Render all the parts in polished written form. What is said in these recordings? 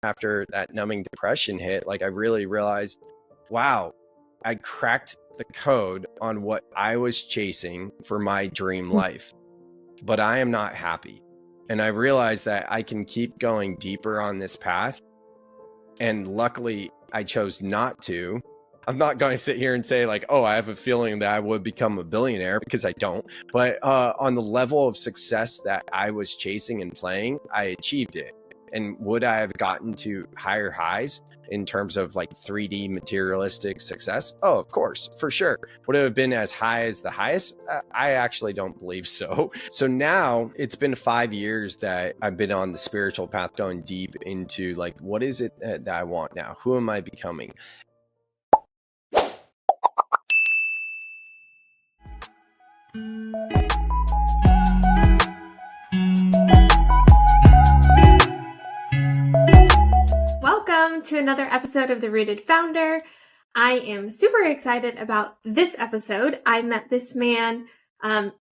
after that numbing depression hit, like I really realized, wow, I cracked the code on what I was chasing for my dream life, but I am not happy. And I realized that I can keep going deeper on this path. And luckily, I chose not to. I'm not going to sit here and say like, oh, I have a feeling that I would become a billionaire, because I don't. But on the level of success that I was chasing and playing, I achieved it. And would I have gotten to higher highs in terms of like 3D materialistic success? Oh, of course, for sure. Would it have been as high as the highest? I actually don't believe so. So now it's been 5 years that I've been on the spiritual path, going deep into like, what is it that I want now? Who am I becoming? Welcome to another episode of The Rooted Founder. I am super excited about this episode. I met this man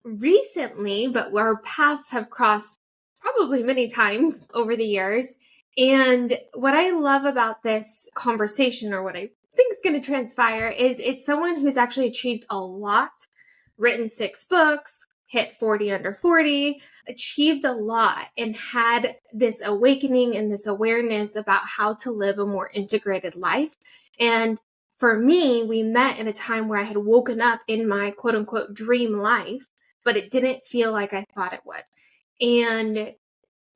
recently, but our paths have crossed probably many times over the years. And what I love about this conversation, or what I think is going to transpire, is it's someone who's actually achieved a lot, written 6 books, hit 40 under 40, achieved a lot, and had this awakening and this awareness about how to live a more integrated life. And for me, we met in a time where I had woken up in my quote unquote dream life, but it didn't feel like I thought it would. And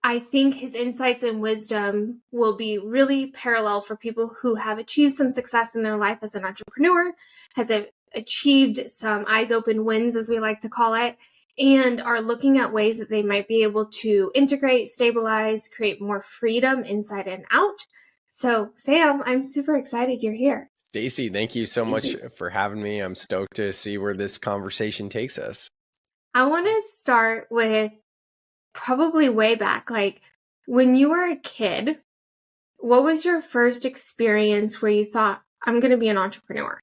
I think his insights and wisdom will be really parallel for people who have achieved some success in their life as an entrepreneur, has achieved some eyes open wins, as we like to call it, and are looking at ways that they might be able to integrate, stabilize, create more freedom inside and out. So, Sam, I'm super excited you're here. Staci, thank you so much for having me. I'm stoked to see where this conversation takes us. I want to start with probably way back, like when you were a kid. What was your first experience where you thought, I'm going to be an entrepreneur?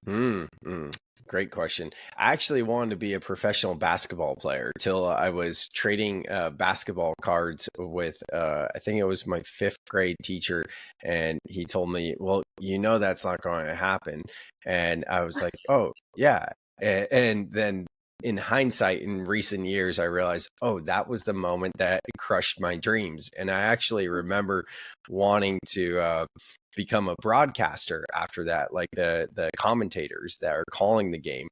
Great question. I actually wanted to be a professional basketball player till I was trading basketball cards with, I think it was my 5th grade teacher. And he told me, well, you know, that's not going to happen. And I was like, oh, yeah. And then in hindsight, in recent years, I realized, oh, that was the moment that crushed my dreams. And I actually remember wanting to become a broadcaster after that, like the commentators that are calling the game.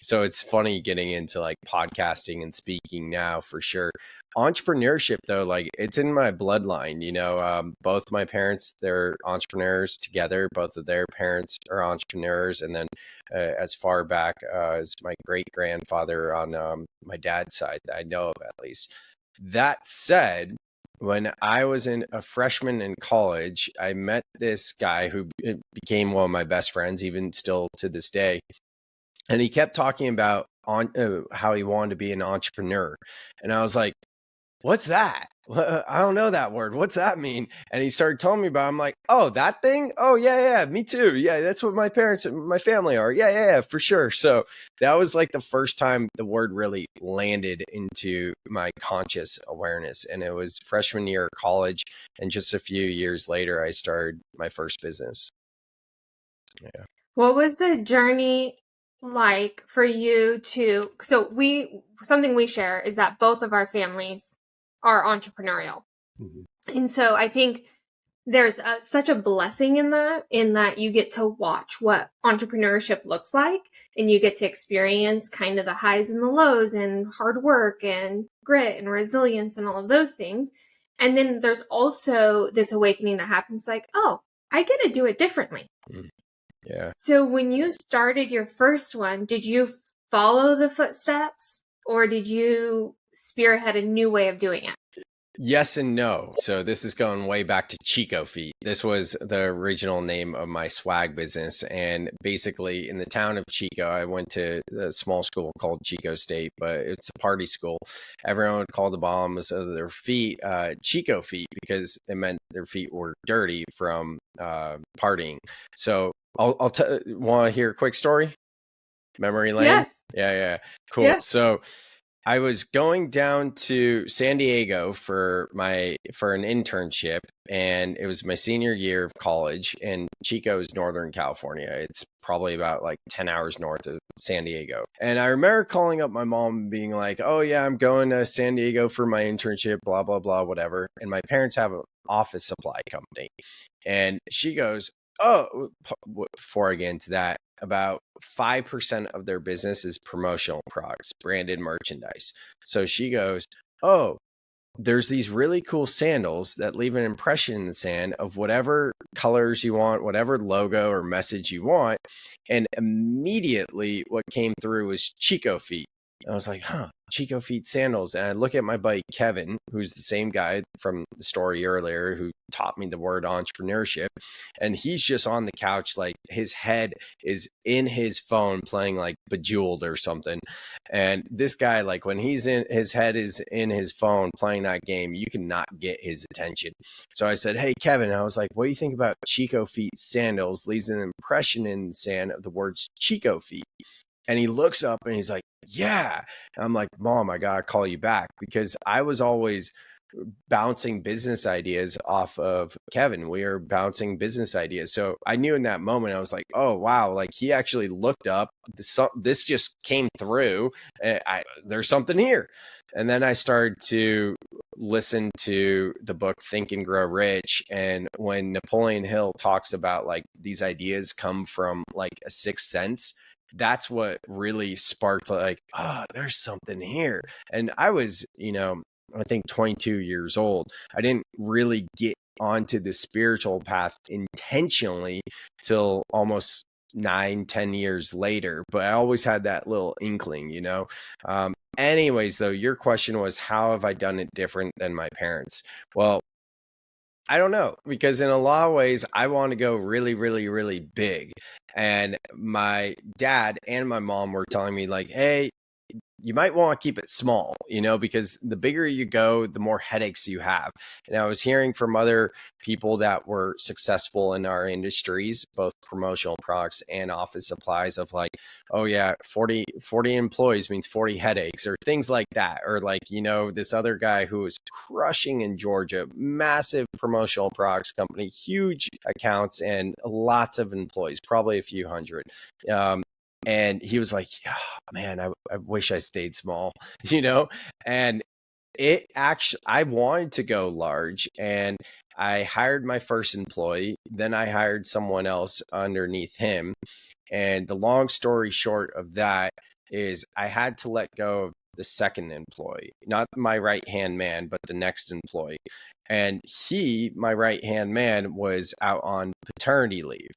So it's funny getting into like podcasting and speaking now, for sure. Entrepreneurship, though, like it's in my bloodline. You know, both my parents, they're entrepreneurs together. Both of their parents are entrepreneurs. And then as far back as my great grandfather on my dad's side, that I know of at least. That said, when I was a freshman in college, I met this guy who became one of my best friends, even still to this day. And he kept talking about how he wanted to be an entrepreneur. And I was like, what's that? I don't know that word. What's that mean? And he started telling me about it. I'm like, oh, that thing? Oh, yeah, me too. Yeah, that's what my parents and my family are. Yeah, for sure. So that was like the first time the word really landed into my conscious awareness. And it was freshman year of college. And just a few years later, I started my first business. Yeah. What was the journey like for you to, something we share is that both of our families are entrepreneurial. Mm-hmm. And so I think there's such a blessing in that you get to watch what entrepreneurship looks like, and you get to experience kind of the highs and the lows and hard work and grit and resilience and all of those things. And then there's also this awakening that happens like, oh, I get to do it differently. Yeah. So when you started your first one, did you follow the footsteps, or did you spearhead a new way of doing it? Yes and no. So this is going way back to Chico Feet. This was the original name of my swag business. And basically in the town of Chico, I went to a small school called Chico State, but it's a party school. Everyone would call the bottoms of their feet Chico Feet, because it meant their feet were dirty from partying. So I'll want to hear a quick story? Memory lane? Yes. Yeah. Cool. Yeah. So I was going down to San Diego for an internship, and it was my senior year of college, and Chico is Northern California. It's probably about like 10 hours north of San Diego. And I remember calling up my mom and being like, "Oh yeah, I'm going to San Diego for my internship, blah blah blah, whatever." And my parents have an office supply company. And she goes, "Oh, before I get into that, about 5% of their business is promotional products, branded merchandise." So she goes, "Oh, there's these really cool sandals that leave an impression in the sand of whatever colors you want, whatever logo or message you want." And immediately what came through was Chico feet. I was like, Chico feet sandals. And I look at my buddy Kevin, who's the same guy from the story earlier who taught me the word entrepreneurship. And he's just on the couch, like his head is in his phone playing like Bejeweled or something. And this guy, like when his head is in his phone playing that game, you cannot get his attention. So I said, "Hey, Kevin," I was like, "what do you think about Chico feet sandals? Leaves an impression in the sand of the words Chico feet." And he looks up and he's like, "Yeah." And I'm like, "Mom, I got to call you back," because I was always bouncing business ideas off of Kevin. We are bouncing business ideas. So I knew in that moment, I was like, "Oh, wow." Like he actually looked up, this just came through. There's something here. And then I started to listen to the book Think and Grow Rich. And when Napoleon Hill talks about like these ideas come from like a sixth sense, that's what really sparked like, there's something here. And I was, I think 22 years old. I didn't really get onto the spiritual path intentionally till almost 9-10 years later, but I always had that little inkling. Anyways, though, your question was, how have I done it different than my parents? Well, I don't know, because in a lot of ways, I want to go really, really, really big. And my dad and my mom were telling me like, "Hey, you might want to keep it small, because the bigger you go, the more headaches you have." And I was hearing from other people that were successful in our industries, both promotional products and office supplies, of like, "Oh yeah, 40 employees means 40 headaches," or things like that. Or like, this other guy who was crushing in Georgia, massive promotional products company, huge accounts and lots of employees, probably a few hundred. And he was like, "Yeah, man, I wish I stayed small," and it actually, I wanted to go large, and I hired my first employee. Then I hired someone else underneath him. And the long story short of that is I had to let go of the second employee, not my right-hand man, but the next employee. And my right-hand man, was out on paternity leave.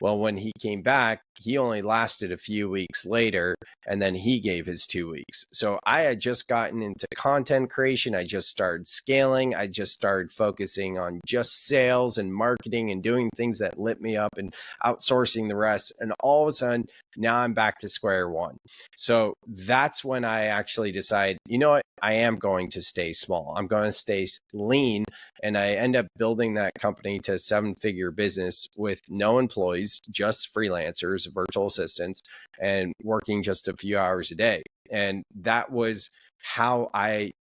Well, when he came back, he only lasted a few weeks later, and then he gave his 2 weeks. So I had just gotten into content creation. I just started scaling. I just started focusing on just sales and marketing and doing things that lit me up and outsourcing the rest. And all of a sudden, now I'm back to square one. So that's when I actually decided, you know what? I am going to stay small. I'm going to stay lean. And I end up building that company to a 7-figure business with no employees, just freelancers, virtual assistants, and working just a few hours a day. And that was how I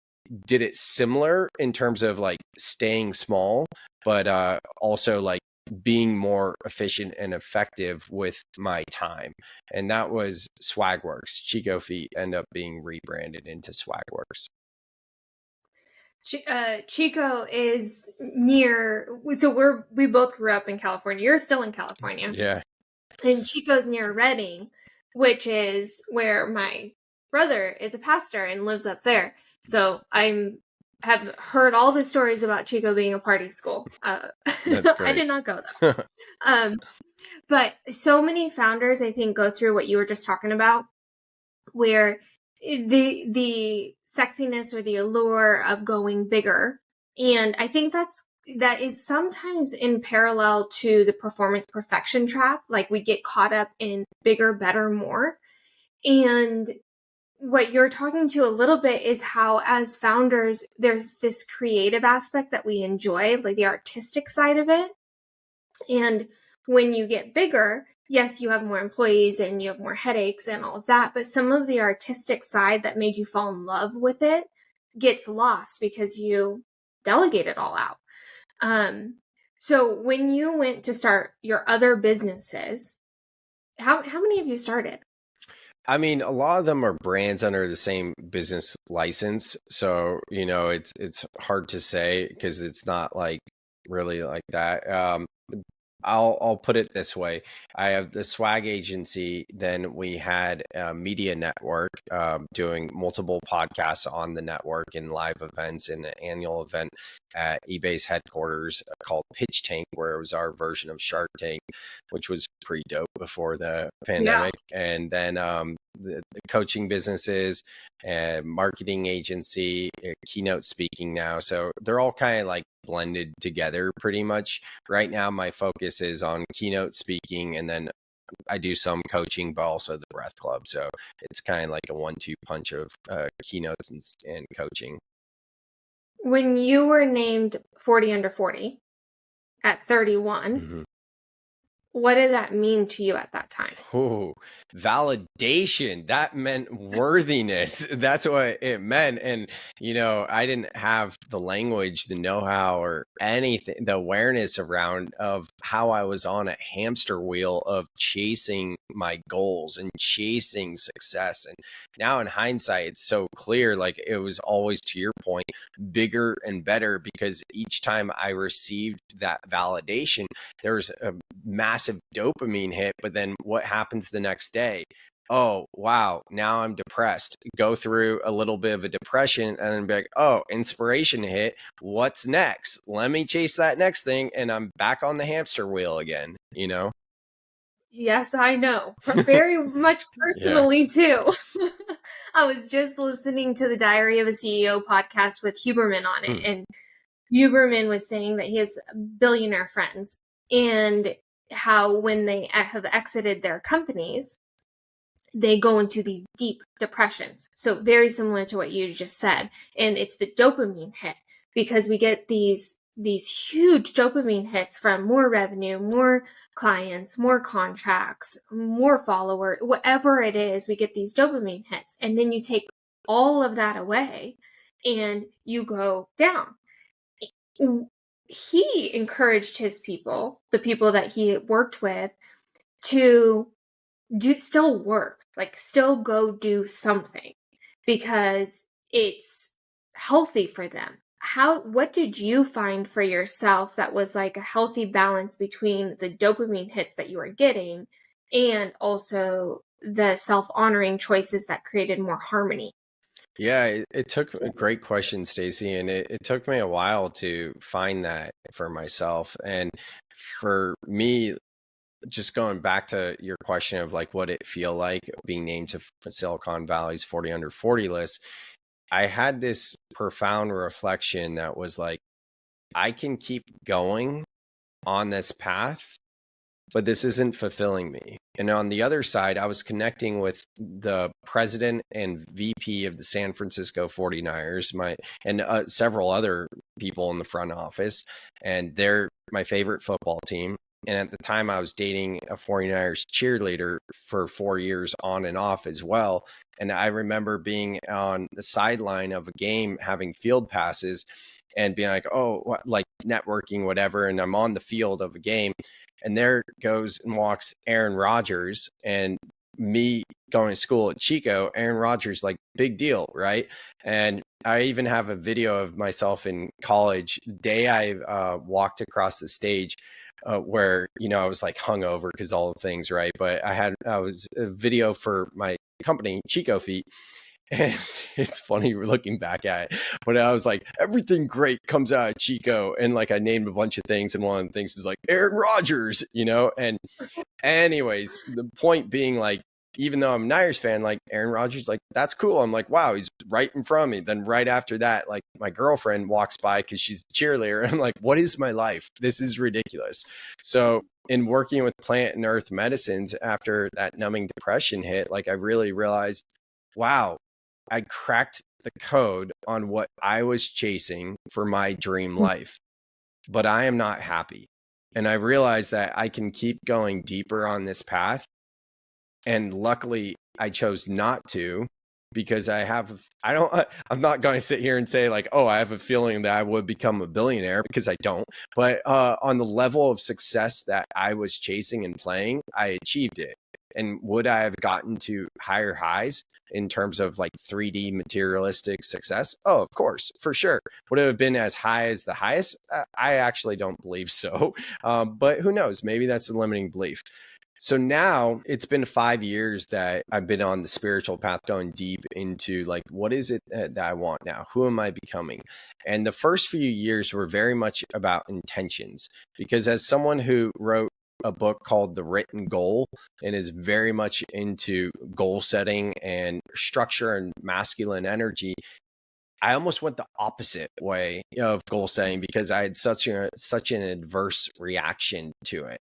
did it, similar in terms of like staying small, but also like being more efficient and effective with my time. And that was Swagworks. Chico Feet end up being rebranded into Swagworks. Chico is near, so we both grew up in California. You're still in California. Yeah. And Chico's near Redding, which is where my brother is a pastor and lives up there. So have heard all the stories about Chico being a party school. That's great. I did not go though. But so many founders, I think, go through what you were just talking about, where the sexiness or the allure of going bigger. And I think that is sometimes in parallel to the performance perfection trap. Like we get caught up in bigger, better, more. And what you're talking to a little bit is how, as founders, there's this creative aspect that we enjoy, like the artistic side of it. And when you get bigger, yes, you have more employees and you have more headaches and all of that, but some of the artistic side that made you fall in love with it gets lost because you delegate it all out. So when you went to start your other businesses, how many have you started? I mean, a lot of them are brands under the same business license. So, it's hard to say because it's not like really like that. I'll put it this way. I have the swag agency. Then we had a media network doing multiple podcasts on the network and live events and an annual event at eBay's headquarters called Pitch Tank, where it was our version of Shark Tank, which was pretty dope before the pandemic. And then the coaching businesses and marketing agency, keynote speaking now. So they're all kind of like blended together pretty much. Right now, my focus is on keynote speaking, and then I do some coaching, but also the Breath Club. So it's kind of like a 1-2 punch of keynotes and coaching. When you were named 40 under 40 at 31, Mm-hmm. what did that mean to you at that time? Oh, validation. That meant worthiness. That's what it meant. And, I didn't have the language, the know-how or anything, the awareness around of how I was on a hamster wheel of chasing my goals and chasing success. And now in hindsight, it's so clear, like it was always, to your point, bigger and better, because each time I received that validation, there was a massive dopamine hit. But then what happens the next day? Oh, wow, now I'm depressed. Go through a little bit of a depression and then be like, oh, inspiration hit. What's next? Let me chase that next thing. And I'm back on the hamster wheel again, Yes, I know. Very much personally, too. I was just listening to the Diary of a CEO podcast with Huberman on it. And Huberman was saying that he has billionaire friends and how when they have exited their companies, they go into these deep depressions. So very similar to what you just said. And it's the dopamine hit, because we get these huge dopamine hits from more revenue, more clients, more contracts, more followers, whatever it is, we get these dopamine hits. And then you take all of that away and you go down. He encouraged his people, the people that he worked with, to still work, like still go do something, because it's healthy for them. What did you find for yourself that was like a healthy balance between the dopamine hits that you were getting and also the self-honoring choices that created more harmony? Yeah, it took a great question, Stacy, and it took me a while to find that for myself. And for me, just going back to your question of like what it feel like being named to Silicon Valley's 40 under 40 list, I had this profound reflection that was like, I can keep going on this path, but this isn't fulfilling me. And on the other side, I was connecting with the president and VP of the San Francisco 49ers, and several other people in the front office, and they're my favorite football team. And at the time, I was dating a 49ers cheerleader for 4 years on and off as well. And I remember being on the sideline of a game, having field passes and being like, oh, like networking, whatever. And I'm on the field of a game. And there goes and walks Aaron Rodgers, and me going to school at Chico, Aaron Rodgers, like big deal, right? And I even have a video of myself in college, day I walked across the stage where, I was like hungover because all the things, right? But I was a video for my company, Chico Feet. And it's funny looking back at it, but I was like, everything great comes out of Chico. And like, I named a bunch of things. And one of the things is like Aaron Rodgers, and anyways, the point being, like, even though I'm a Niners fan, like Aaron Rodgers, like, that's cool. I'm like, wow, he's right in front of me. Then right after that, like my girlfriend walks by because she's a cheerleader. I'm like, what is my life? This is ridiculous. So in working with plant and earth medicines after that numbing depression hit, like I really realized, wow, I cracked the code on what I was chasing for my dream life, but I am not happy. And I realized that I can keep going deeper on this path. And luckily I chose not to, because I'm not going to sit here and say like, oh, I have a feeling that I would become a billionaire, because I don't. But on the level of success that I was chasing and playing, I achieved it. And would I have gotten to higher highs in terms of like 3D materialistic success? Oh, of course, for sure. Would it have been as high as the highest? I actually don't believe so. But who knows? Maybe that's a limiting belief. So now it's been 5 years that I've been on the spiritual path, going deep into like, what is it that I want now? Who am I becoming? And the first few years were very much about intentions, because as someone who wrote a book called The Written Goal and is very much into goal setting and structure and masculine energy, I almost went the opposite way of goal setting, because I had such an adverse reaction to it.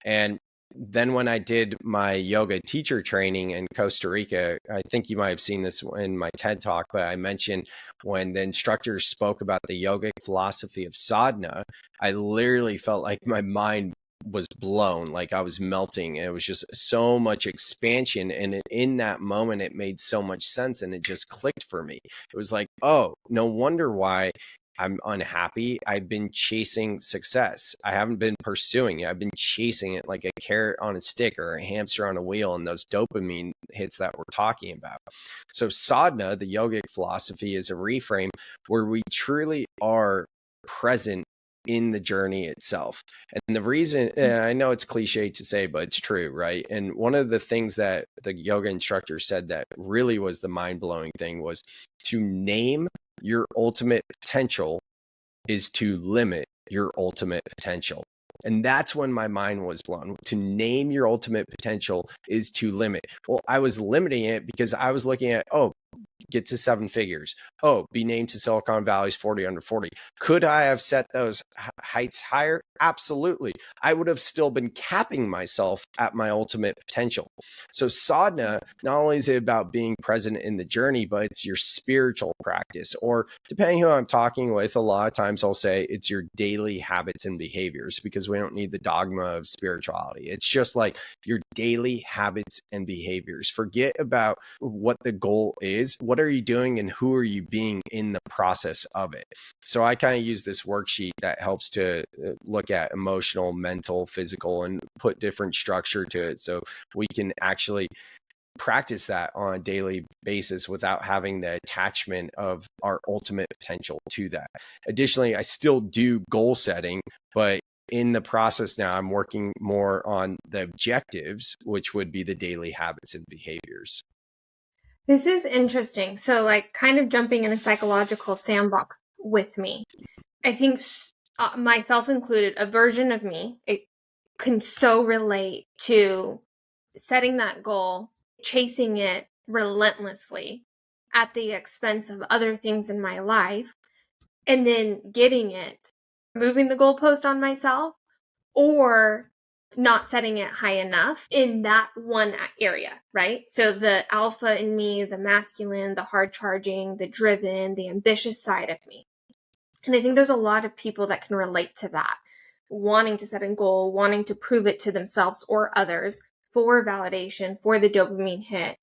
And then when I did my yoga teacher training in Costa Rica, I think you might have seen this in my TED talk, but I mentioned when the instructors spoke about the yogic philosophy of sadhana, I literally felt like my mind was blown, like I was melting, and it was just so much expansion. And in that moment, it made so much sense, and it just clicked for me. It was like, oh, no wonder why I'm unhappy. I've been chasing success. I haven't been pursuing it. I've been chasing it like a carrot on a stick or a hamster on a wheel, and those dopamine hits that we're talking about. So sadhana, the yogic philosophy, is a reframe where we truly are present in the journey itself. And the reason, I know it's cliche to say, but it's true, right? And one of the things that the yoga instructor said that really was the mind-blowing thing was to name your ultimate potential is to limit your ultimate potential. And that's when my mind was blown. To name your ultimate potential is to limit. Well, I was limiting it because I was looking at, oh, get to 7 figures. Oh, be named to Silicon Valley's 40 under 40. Could I have set those heights higher? Absolutely. I would have still been capping myself at my ultimate potential. So sadhana, not only is it about being present in the journey, but it's your spiritual practice, or depending who I'm talking with, a lot of times I'll say it's your daily habits and behaviors, because we don't need the dogma of spirituality. It's just like your daily habits and behaviors. Forget about what the goal is. What are you doing and who are you being in the process of it? So I kind of use this worksheet that helps to look at emotional, mental, physical, and put different structure to it, so we can actually practice that on a daily basis without having the attachment of our ultimate potential to that. Additionally, I still do goal setting, but in the process now, I'm working more on the objectives, which would be the daily habits and behaviors. This is interesting. So, like, kind of jumping in a psychological sandbox with me. I think, myself included, a version of me, it can so relate to setting that goal, chasing it relentlessly at the expense of other things in my life, and then getting it, moving the goalpost on myself, or not setting it high enough in that one area, right? So the alpha in me, the masculine, the hard charging, the driven, the ambitious side of me. And I think there's a lot of people that can relate to that, wanting to set a goal, wanting to prove it to themselves or others for validation, for the dopamine hit,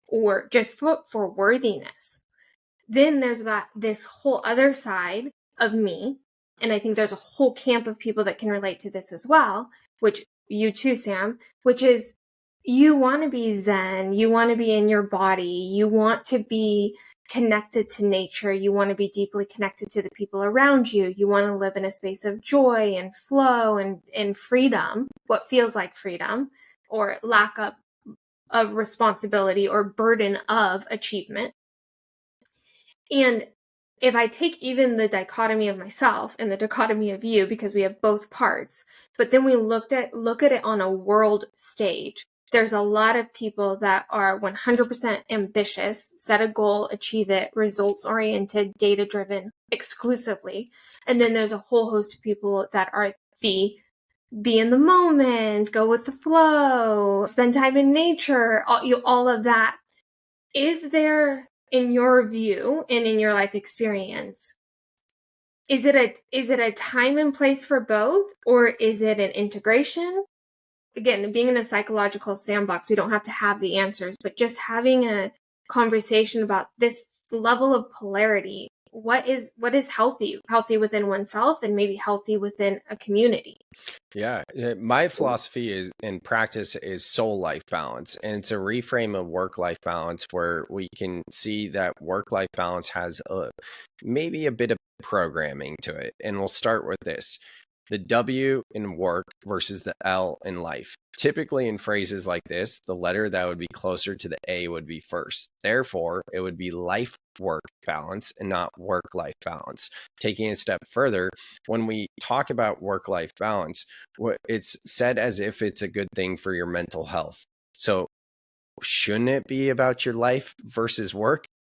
or just for worthiness. Then there's this whole other side of me, and I think there's a whole camp of people that can relate to this as well, which you too, Sam, which is you want to be zen, you want to be in your body, you want to be connected to nature, you want to be deeply connected to the people around you, you want to live in a space of joy and flow and freedom, what feels like freedom, or lack of responsibility or burden of achievement. And if I take even the dichotomy of myself and the dichotomy of you, because we have both parts, but then we look at it on a world stage, there's a lot of people that are 100% ambitious, set a goal, achieve it, results-oriented, data-driven exclusively. And then there's a whole host of people that are be in the moment, go with the flow, spend time in nature, all of that. Is there, in your view and in your life experience, is it a time and place for both, or is it an integration? Again, being in a psychological sandbox, we don't have to have the answers, but just having a conversation about this level of polarity. What is healthy within oneself and maybe healthy within a community? Yeah, my philosophy is in practice is soul life balance. And it's a reframe of work life balance where we can see that work life balance has maybe a bit of programming to it. And we'll start with this: the W in work versus the L in life. Typically, in phrases like this, the letter that would be closer to the A would be first. Therefore, it would be life work balance and not work life balance. Taking a step further, when we talk about work life balance, it's said as if it's a good thing for your mental health. So, shouldn't it be about your life versus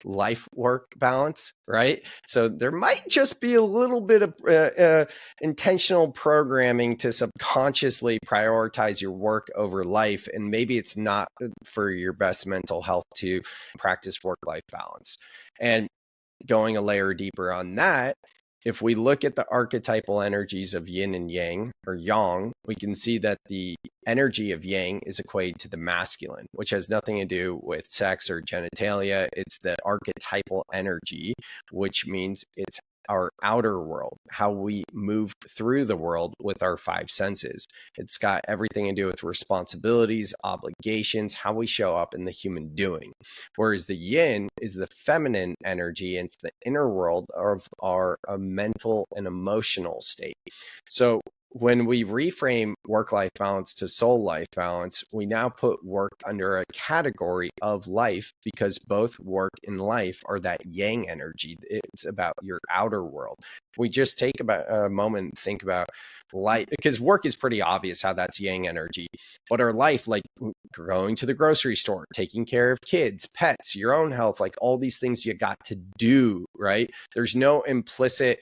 life work balance, right? So there might just be a little bit of intentional programming to subconsciously prioritize your work over life, and maybe it's not for your best mental health to practice work life balance. And going a layer deeper on that, if we look at the archetypal energies of yin and yang or yang, we can see that the energy of yang is equated to the masculine, which has nothing to do with sex or genitalia. It's the archetypal energy, which means it's our outer world, how we move through the world with our five senses. It's got everything to do with responsibilities, obligations, how we show up in the human doing. Whereas the yin is the feminine energy, and it's the inner world of our mental and emotional state. So when we reframe work-life balance to soul-life balance, we now put work under a category of life, because both work and life are that yang energy. It's about your outer world. We just take about a moment and think about life, because work is pretty obvious how that's yang energy, but our life, like going to the grocery store, taking care of kids, pets, your own health, like all these things you got to do, right? There's no implicit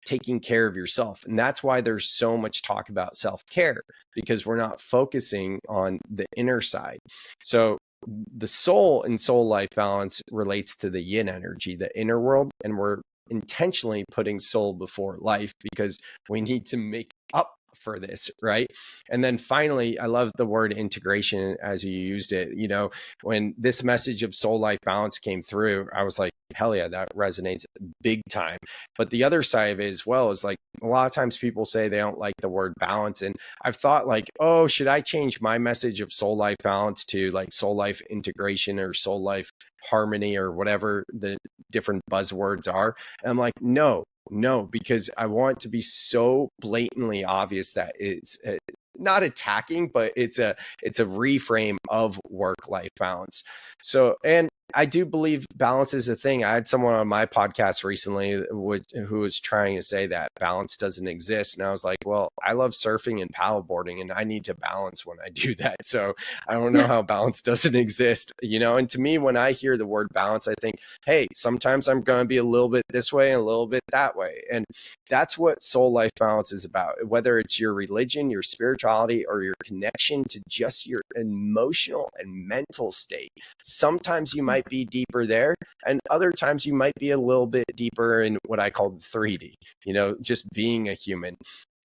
taking care of yourself. And that's why there's so much talk about self-care, because we're not focusing on the inner side. So the soul and soul life balance relates to the yin energy, the inner world, and we're intentionally putting soul before life because we need to make up for this, right? And then finally, I love the word integration as you used it. You know, when this message of soul life balance came through, I was like, hell yeah, that resonates big time. But the other side of it as well is like, a lot of times people say they don't like the word balance. And I've thought like, oh, should I change my message of soul life balance to like soul life integration or soul life harmony or whatever the different buzzwords are? And I'm like, no, because I want it to be so blatantly obvious that it's not attacking, but it's a reframe of work-life balance. So, and I do believe balance is a thing. I had someone on my podcast recently who was trying to say that balance doesn't exist. And I was like, well, I love surfing and paddleboarding and I need to balance when I do that. So I don't know how balance doesn't exist, you know? And to me, when I hear the word balance, I think, hey, sometimes I'm going to be a little bit this way and a little bit that way. And that's what soul life balance is about, whether it's your religion, your spirituality, or your connection to just your emotional and mental state. Sometimes you might be deeper there, and other times you might be a little bit deeper in what I call 3D, you know, just being a human.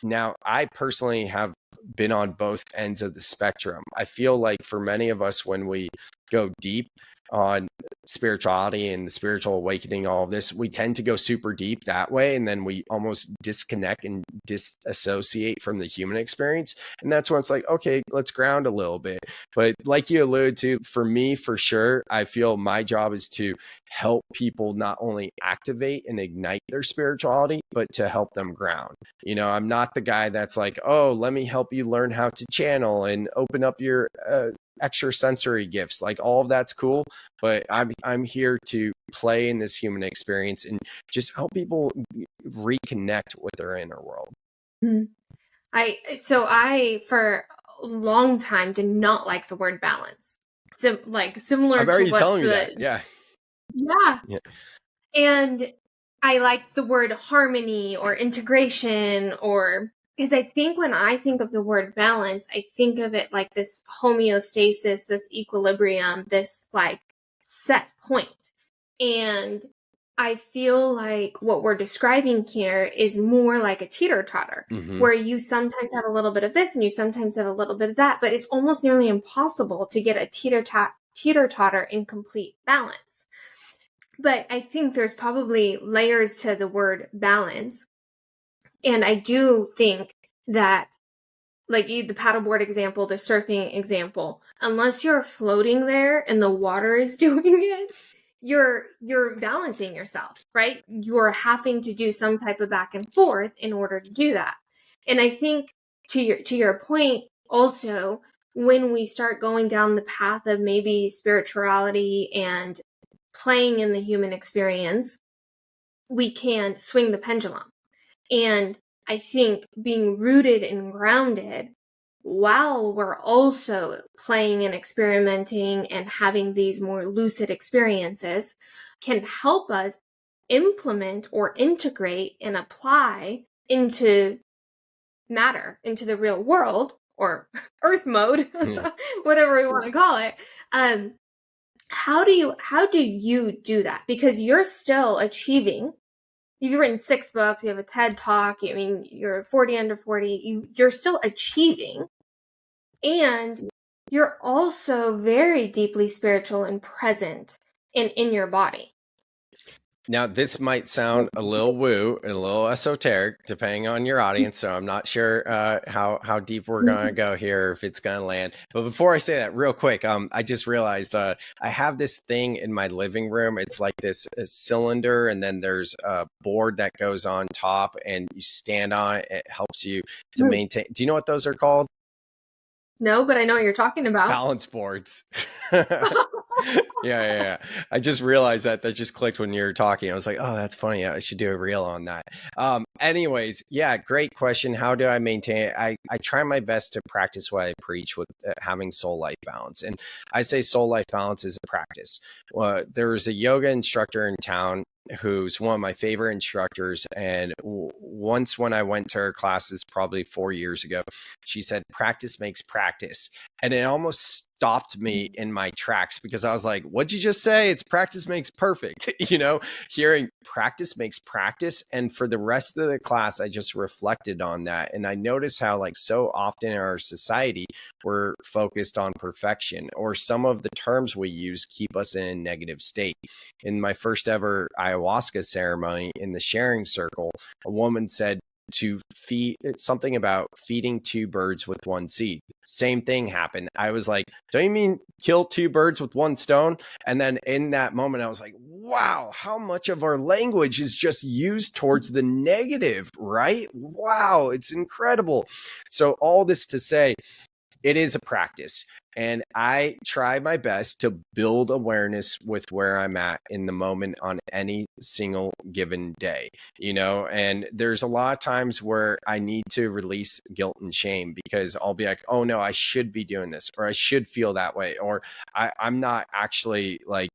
Now, I personally have been on both ends of the spectrum. I feel like for many of us, when we go deep on spirituality and the spiritual awakening, all of this, we tend to go super deep that way. And then we almost disconnect and disassociate from the human experience. And that's when it's like, okay, let's ground a little bit. But like you alluded to, for me, for sure, I feel my job is to help people not only activate and ignite their spirituality, but to help them ground. You know, I'm not the guy that's like, oh, let me help you learn how to channel and open up your extra sensory gifts. Like all of that's cool, but I'm here to play in this human experience and just help people reconnect with their inner world. I for a long time did not like the word balance. Similar I'm already to what telling you that. Yeah. And I like the word harmony or integration, or because I think when I think of the word balance, I think of it like this homeostasis, this equilibrium, this like set point. And I feel like what we're describing here is more like a teeter-totter, where you sometimes have a little bit of this and you sometimes have a little bit of that, but it's almost nearly impossible to get a teeter-totter in complete balance. But I think there's probably layers to the word balance. And I do think that, like the paddleboard example, the surfing example, unless you're floating there and the water is doing it, you're balancing yourself, right? You're having to do some type of back and forth in order to do that. And I think to your point also, when we start going down the path of maybe spirituality and playing in the human experience, we can swing the pendulum. And I think being rooted and grounded while we're also playing and experimenting and having these more lucid experiences can help us implement or integrate and apply into matter, into the real world, or earth mode, whatever we want to call it. How do you do that? Because you're still achieving. You've written 6 books, you have a TED Talk, I mean, you're 40 under 40, you're still achieving. And you're also very deeply spiritual and present in your body. Now, this might sound a little woo and a little esoteric, depending on your audience. So I'm not sure how deep we're going to go here, if it's going to land. But before I say that, real quick, I just realized I have this thing in my living room. It's like this cylinder, and then there's a board that goes on top, and you stand on it. It helps you to maintain. Do you know what those are called? No, but I know what you're talking about. Balance boards. Yeah. I just realized that just clicked when you were talking. I was like, oh, that's funny. I should do a reel on that. Anyways, yeah, great question. How do I maintain it? I try my best to practice what I preach with having soul life balance. And I say soul life balance is a practice. There was a yoga instructor in town who's one of my favorite instructors. And once when I went to her classes, probably 4 years ago, she said, practice makes practice. And it almost stopped me in my tracks, because I was like, what'd you just say? It's practice makes perfect, hearing practice makes practice. And for the rest of the class, I just reflected on that. And I noticed how, like, so often in our society, we're focused on perfection, or some of the terms we use keep us in a negative state. In my first ever ayahuasca ceremony in the sharing circle, a woman said to feed something about feeding 2 birds with 1 seed. Same thing happened. I was like, don't you mean kill 2 birds with 1 stone? And then in that moment, I was like, wow, how much of our language is just used towards the negative, right? Wow, it's incredible. So all this to say, it is a practice. And I try my best to build awareness with where I'm at in the moment on any single given day, and there's a lot of times where I need to release guilt and shame, because I'll be like, oh no, I should be doing this, or I should feel that way, or I'm not actually like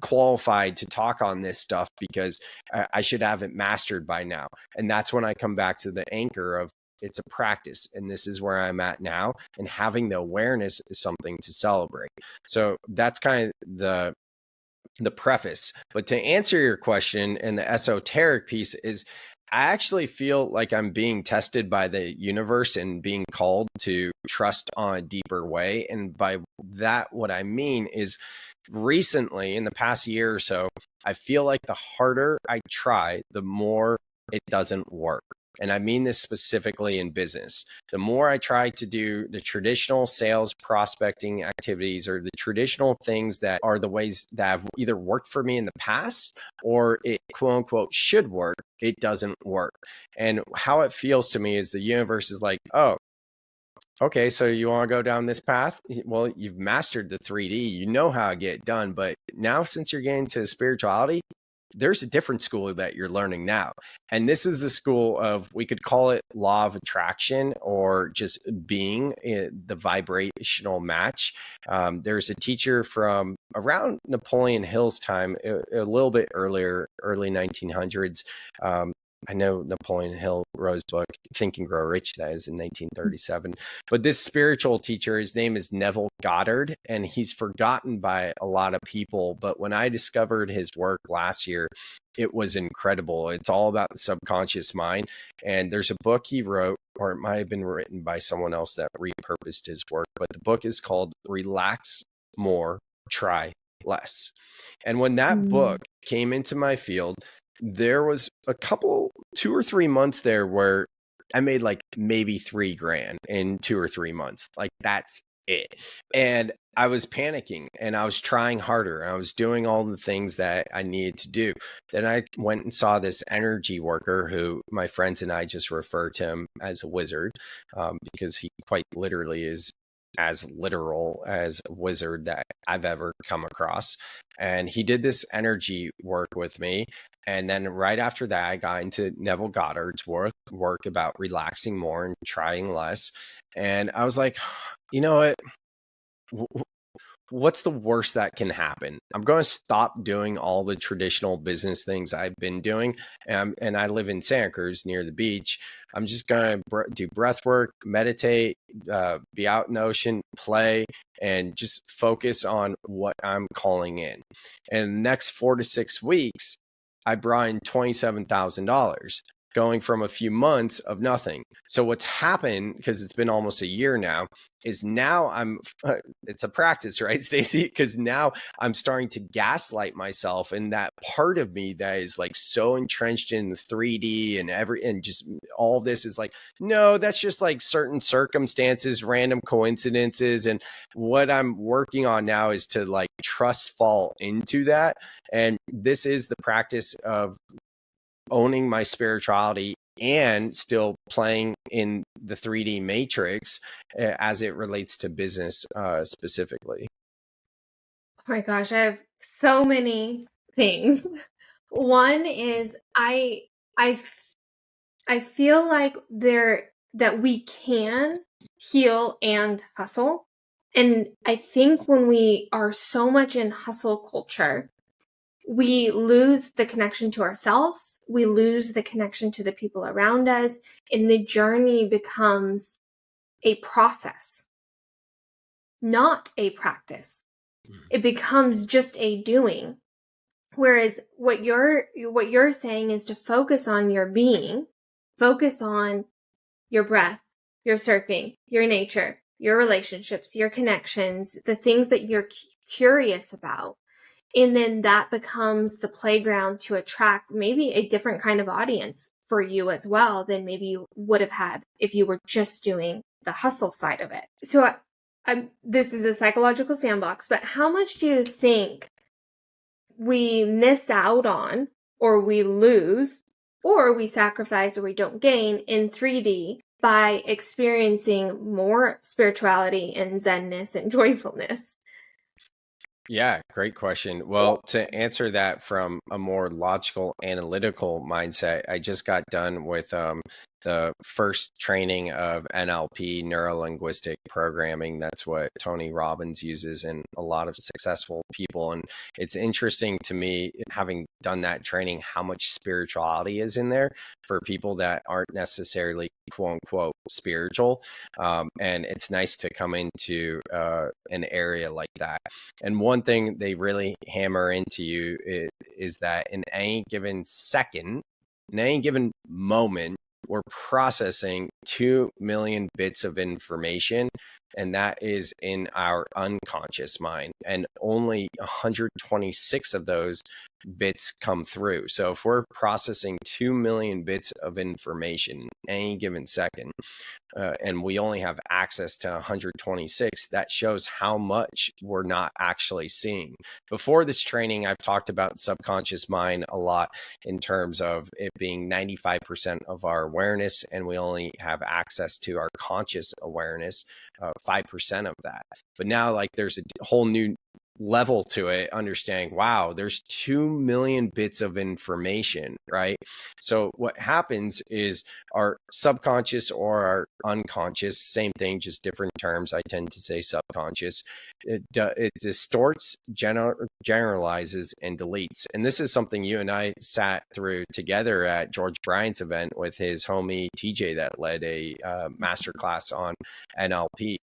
qualified to talk on this stuff because I should have it mastered by now. And that's when I come back to the anchor of, it's a practice, and this is where I'm at now, and having the awareness is something to celebrate. So that's kind of the preface. But to answer your question, and the esoteric piece is, I actually feel like I'm being tested by the universe and being called to trust on a deeper way. And by that, what I mean is, recently, in the past year or so, I feel like the harder I try, the more it doesn't work. And I mean this specifically in business. The more I try to do the traditional sales prospecting activities, or the traditional things that are the ways that have either worked for me in the past, or it quote unquote should work, it doesn't work. And how it feels to me is the universe is like, oh, okay, so you want to go down this path? Well, you've mastered the 3D, you know how to get it done. But now, since you're getting to spirituality, there's a different school that you're learning now. And this is the school of, we could call it law of attraction, or just being the vibrational match. There's a teacher from around Napoleon Hill's time, a little bit earlier, early 1900s. I know Napoleon Hill wrote his book, Think and Grow Rich, that is in 1937. But this spiritual teacher, his name is Neville Goddard, and he's forgotten by a lot of people. But when I discovered his work last year, it was incredible. It's all about the subconscious mind. And there's a book he wrote, or it might have been written by someone else that repurposed his work, but the book is called Relax More, Try Less. And when that book came into my field, there was a couple, 2 or 3 months there where I made like maybe $3,000 in 2 or 3 months. Like that's it. And I was panicking and I was trying harder. I was doing all the things that I needed to do. Then I went and saw this energy worker who my friends and I just refer to him as a wizard, because he quite literally is as literal as a wizard that I've ever come across. And he did this energy work with me. And then right after that, I got into Neville Goddard's work about relaxing more and trying less. And I was like, you know what? What's the worst that can happen? I'm going to stop doing all the traditional business things I've been doing. And I live in Santa Cruz near the beach. I'm just going to do breath work, meditate, be out in the ocean, play, and just focus on what I'm calling in. And the next 4 to 6 weeks, I brought in $27,000, going from a few months of nothing. So what's happened, because it's been almost a year now, is now it's a practice, right, Staci? Because now I'm starting to gaslight myself, and that part of me that is like so entrenched in 3D and just all of this is like, no, that's just like certain circumstances, random coincidences. And what I'm working on now is to like trust fall into that. And this is the practice of owning my spirituality and still playing in the 3D matrix as it relates to business specifically. Oh my gosh, I have so many things. One is I feel like that we can heal and hustle. And I think when we are so much in hustle culture, we lose the connection to ourselves. We lose the connection to the people around us. And the journey becomes a process, not a practice. It becomes just a doing. Whereas what you're saying is to focus on your being, focus on your breath, your surfing, your nature, your relationships, your connections, the things that you're curious about. And then that becomes the playground to attract maybe a different kind of audience for you as well than maybe you would have had if you were just doing the hustle side of it. So this is a psychological sandbox, but how much do you think we miss out on, or we lose, or we sacrifice, or we don't gain in 3D by experiencing more spirituality and zenness and joyfulness? Yeah, great question. Well, to answer that from a more logical, analytical mindset, I just got done with the first training of NLP, neuro-linguistic programming. That's what Tony Robbins uses in a lot of successful people. And it's interesting to me, having done that training, how much spirituality is in there for people that aren't necessarily quote unquote spiritual. And it's nice to come into an area like that. And one thing they really hammer into you is that in any given second, in any given moment, we're processing 2 million bits of information, and that is in our unconscious mind. And only 126 of those bits come through. So if we're processing 2 million bits of information any given second, and we only have access to 126, that shows how much we're not actually seeing. Before this training, I've talked about subconscious mind a lot in terms of it being 95% of our awareness, and we only have access to our conscious awareness, 5% of that. But now, like, there's a whole new level to it, understanding, wow, there's 2 million bits of information, right? So what happens is our subconscious or our unconscious, same thing, just different terms. I tend to say subconscious. It distorts, generalizes, and deletes. And this is something you and I sat through together at George Bryant's event with his homie TJ that led a masterclass on NLP.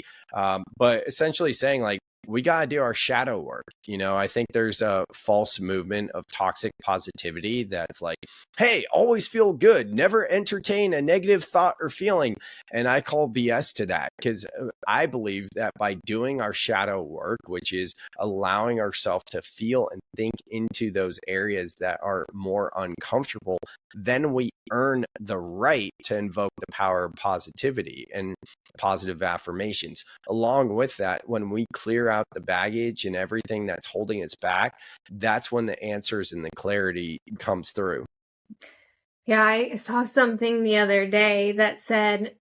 But essentially saying, like, we got to do our shadow work. I think there's a false movement of toxic positivity that's like, hey, always feel good, never entertain a negative thought or feeling. And I call BS to that, because I believe that by doing our shadow work, which is allowing ourselves to feel and think into those areas that are more uncomfortable, then we earn the right to invoke the power of positivity and positive affirmations. Along with that, when we clear out the baggage and everything that's holding us back, that's when the answers and the clarity comes through. Yeah, I saw something the other day that said,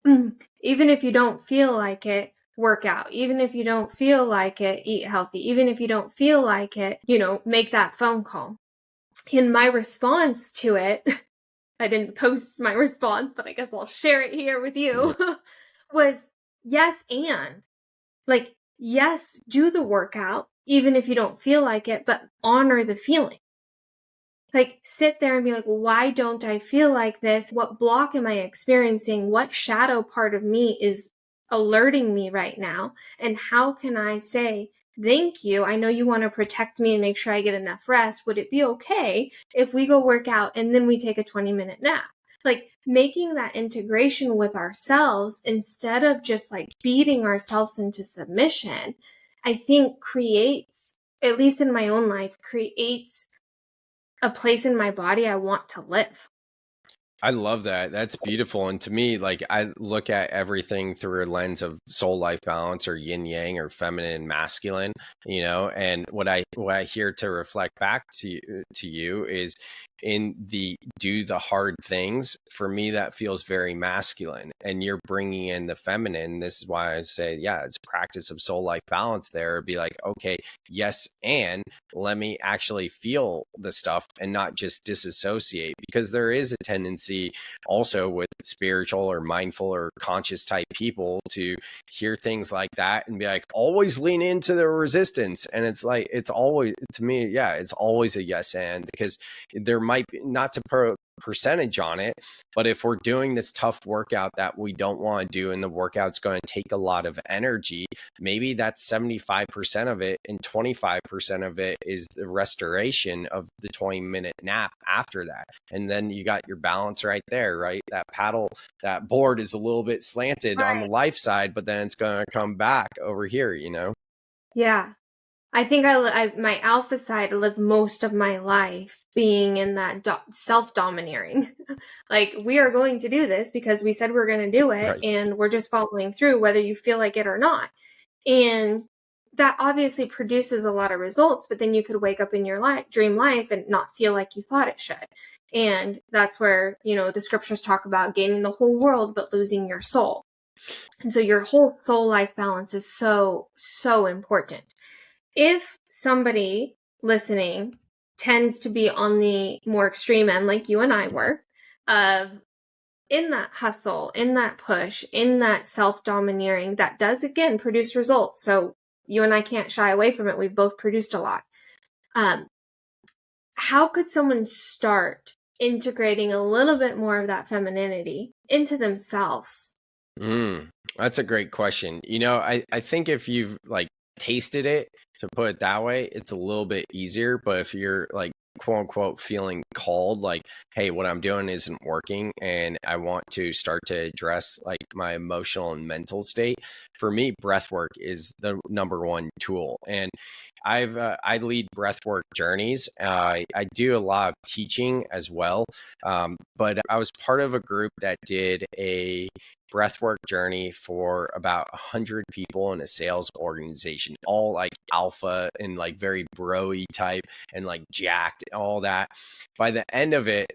even if you don't feel like it, work out. Even if you don't feel like it, eat healthy. Even if you don't feel like it, make that phone call. In my response to it, I didn't post my response, but I guess I'll share it here with you, was yes, and like, yes, do the workout, even if you don't feel like it, but honor the feeling. Like, sit there and be like, why don't I feel like this? What block am I experiencing? What shadow part of me is alerting me right now? And how can I say, thank you. I know you want to protect me and make sure I get enough rest. Would it be okay if we go work out and then we take a 20-minute nap? Like, making that integration with ourselves instead of just like beating ourselves into submission, I think creates, at least in my own life, creates a place in my body I want to live. I love that. That's beautiful. And to me, like, I look at everything through a lens of soul life balance, or yin yang, or feminine and masculine, and what I hear to reflect back to you is, in the do the hard things, for me, that feels very masculine, and you're bringing in the feminine. This is why I say, yeah, it's practice of soul life balance there. Be like, okay, yes, and let me actually feel the stuff and not just disassociate, because there is a tendency also with spiritual or mindful or conscious type people to hear things like that and be like, always lean into the resistance. And it's like, it's always, to me, yeah, it's always a yes and, because there might be, not to percentage on it, but if we're doing this tough workout that we don't want to do, and the workout's going to take a lot of energy, maybe that's 75% of it, and 25% of it is the restoration of the 20-minute nap after that. And then you got your balance right there, right? That paddle, that board is a little bit slanted on the life side, but then it's going to come back over here, Yeah. I think my alpha side lived most of my life being in that self-domineering. Like, we are going to do this because we said we're going to do it, Right. and we're just following through whether you feel like it or not. And that obviously produces a lot of results, but then you could wake up in your dream life and not feel like you thought it should. And that's where, the scriptures talk about gaining the whole world, but losing your soul. And so your whole soul life balance is so, so important. If somebody listening tends to be on the more extreme end, like you and I were, in that hustle, in that push, in that self-domineering, that does, again, produce results. So you and I can't shy away from it. We've both produced a lot. How could someone start integrating a little bit more of that femininity into themselves? That's a great question. I think if you've like tasted it, to put it that way, it's a little bit easier. But if you're like, quote unquote, feeling called, like, hey, what I'm doing isn't working, and I want to start to address like my emotional and mental state, for me, breathwork is the number one tool. And I lead breathwork journeys. I do a lot of teaching as well. But I was part of a group that did a breathwork journey for about 100 people in a sales organization, all like alpha and like very bro-y type and like jacked, all that. By the end of it,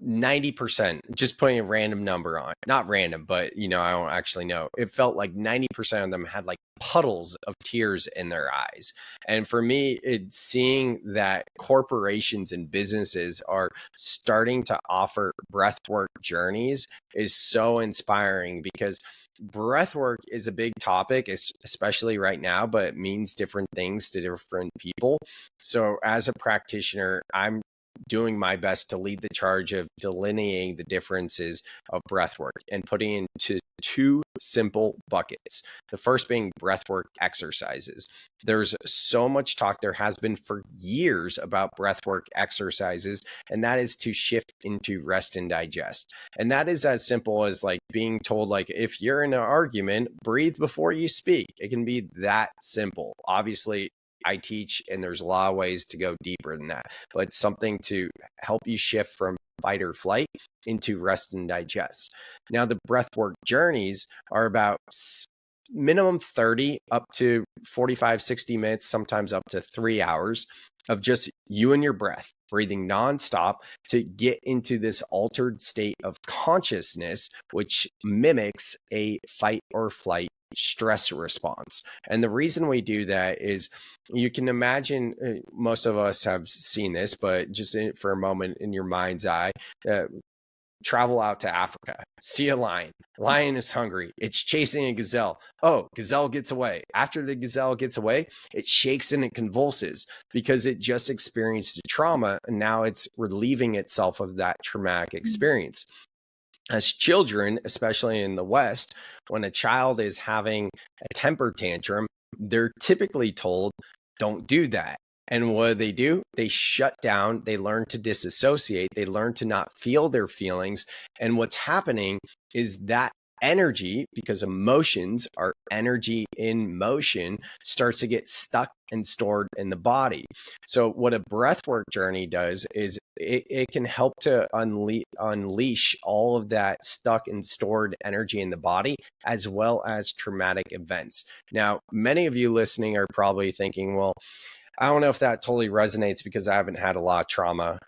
90%, just putting a random number on, not random, but I don't actually know. It felt like 90% of them had like puddles of tears in their eyes. And for me, it's seeing that corporations and businesses are starting to offer breathwork journeys is so inspiring, because breathwork is a big topic, especially right now, but it means different things to different people. So as a practitioner, I'm doing my best to lead the charge of delineating the differences of breathwork and putting into two simple buckets. The first being breathwork exercises. There's so much talk, there has been for years, about breathwork exercises, and that is to shift into rest and digest. And that is as simple as like being told, like, if you're in an argument, breathe before you speak. It can be that simple. Obviously, I teach, and there's a lot of ways to go deeper than that, but it's something to help you shift from fight or flight into rest and digest. Now, the breathwork journeys are about minimum 30 up to 45, 60 minutes, sometimes up to 3 hours of just you and your breath, breathing nonstop to get into this altered state of consciousness, which mimics a fight or flight stress response. And the reason we do that is, you can imagine, most of us have seen this, but just for a moment in your mind's eye, travel out to Africa, see a lion. Lion is hungry. It's chasing a gazelle. Oh, gazelle gets away. After the gazelle gets away, it shakes and it convulses because it just experienced a trauma, and now it's relieving itself of that traumatic experience. As children, especially in the West, when a child is having a temper tantrum, they're typically told, don't do that. And what do? They shut down. They learn to disassociate. They learn to not feel their feelings. And what's happening is that energy, because emotions are energy in motion, starts to get stuck and stored in the body. So what a breathwork journey does is it can help to unleash all of that stuck and stored energy in the body, as well as traumatic events. Now, many of you listening are probably thinking, well, I don't know if that totally resonates because I haven't had a lot of trauma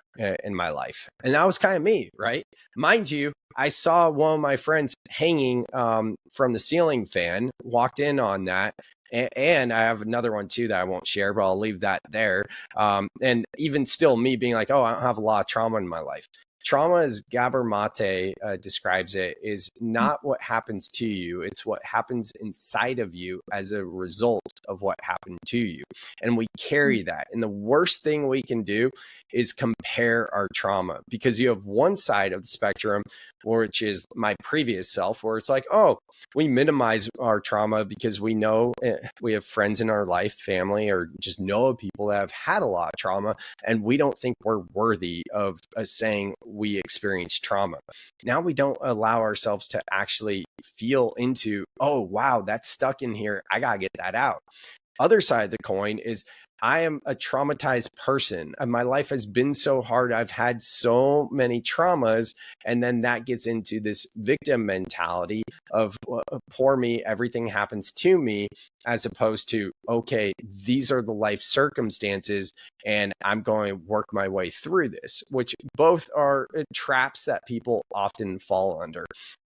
in my life. And that was kind of me, right? Mind you, I saw one of my friends hanging from the ceiling fan, walked in on that. And I have another one too that I won't share, but I'll leave that there. And even still, me being like, oh, I don't have a lot of trauma in my life. Trauma, as Gabor Mate describes it, is not what happens to you. It's what happens inside of you as a result of what happened to you. And we carry that. And the worst thing we can do is compare our trauma, because you have one side of the spectrum, which is my previous self, where it's like, oh, we minimize our trauma because we know we have friends in our life, family, or just know of people that have had a lot of trauma, and we don't think we're worthy of saying we experienced trauma. Now we don't allow ourselves to actually feel into, oh, wow, that's stuck in here. I got to get that out. Other side of the coin is, I am a traumatized person. My life has been so hard. I've had so many traumas. And then that gets into this victim mentality of, poor me, everything happens to me, as opposed to, okay, these are the life circumstances and I'm going to work my way through this, which both are traps that people often fall under.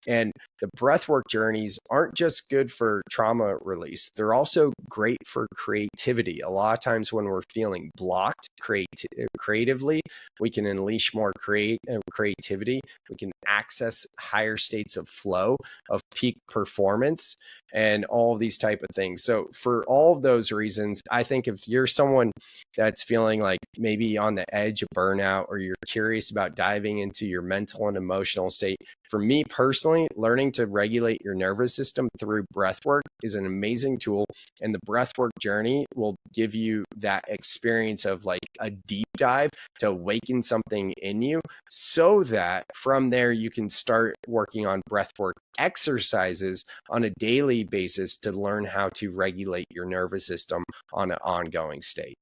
And the breathwork journeys aren't just good for trauma release. They're also great for creativity. A lot of times when we're feeling blocked creatively, we can unleash more creativity. We can access higher states of flow, of peak performance, and all of these type of things. So for all of those reasons, I think if you're someone that's feeling like maybe on the edge of burnout, or you're curious about diving into your mental and emotional state, for me personally, learning to regulate your nervous system through breathwork is an amazing tool. And the breathwork journey will give you that experience of like a deep dive to awaken something in you, so that from there you can start working on breathwork exercises on a daily basis to learn how to regulate your nervous system on an ongoing state.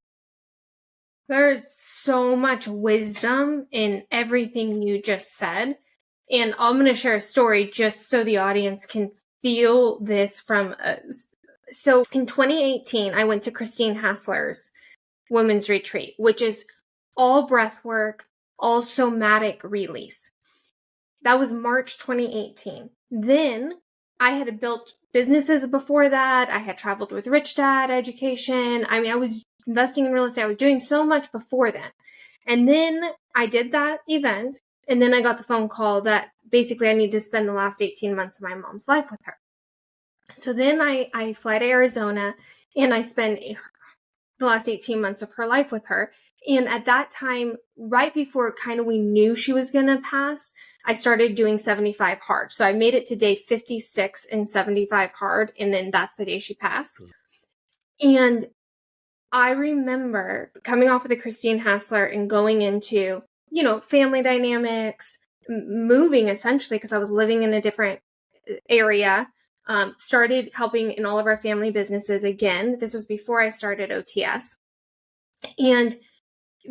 There's so much wisdom in everything you just said. And I'm going to share a story just so the audience can feel this from us. So in 2018, I went to Christine Hassler's women's retreat, which is all breath work, all somatic release. That was March 2018. Then I had built businesses before that. I had traveled with Rich Dad Education. I mean, I was investing in real estate. I was doing so much before then. And then I did that event. And then I got the phone call that basically I need to spend the last 18 months of my mom's life with her. So then I fly to Arizona and I spend the last 18 months of her life with her. And at that time, right before kind of we knew she was going to pass, I started doing 75 hard. So I made it to day 56 and 75 hard. And then that's the day she passed. And I remember coming off of the Christine Hassler and going into, family dynamics, moving essentially because I was living in a different area, started helping in all of our family businesses again. This was before I started OTS. And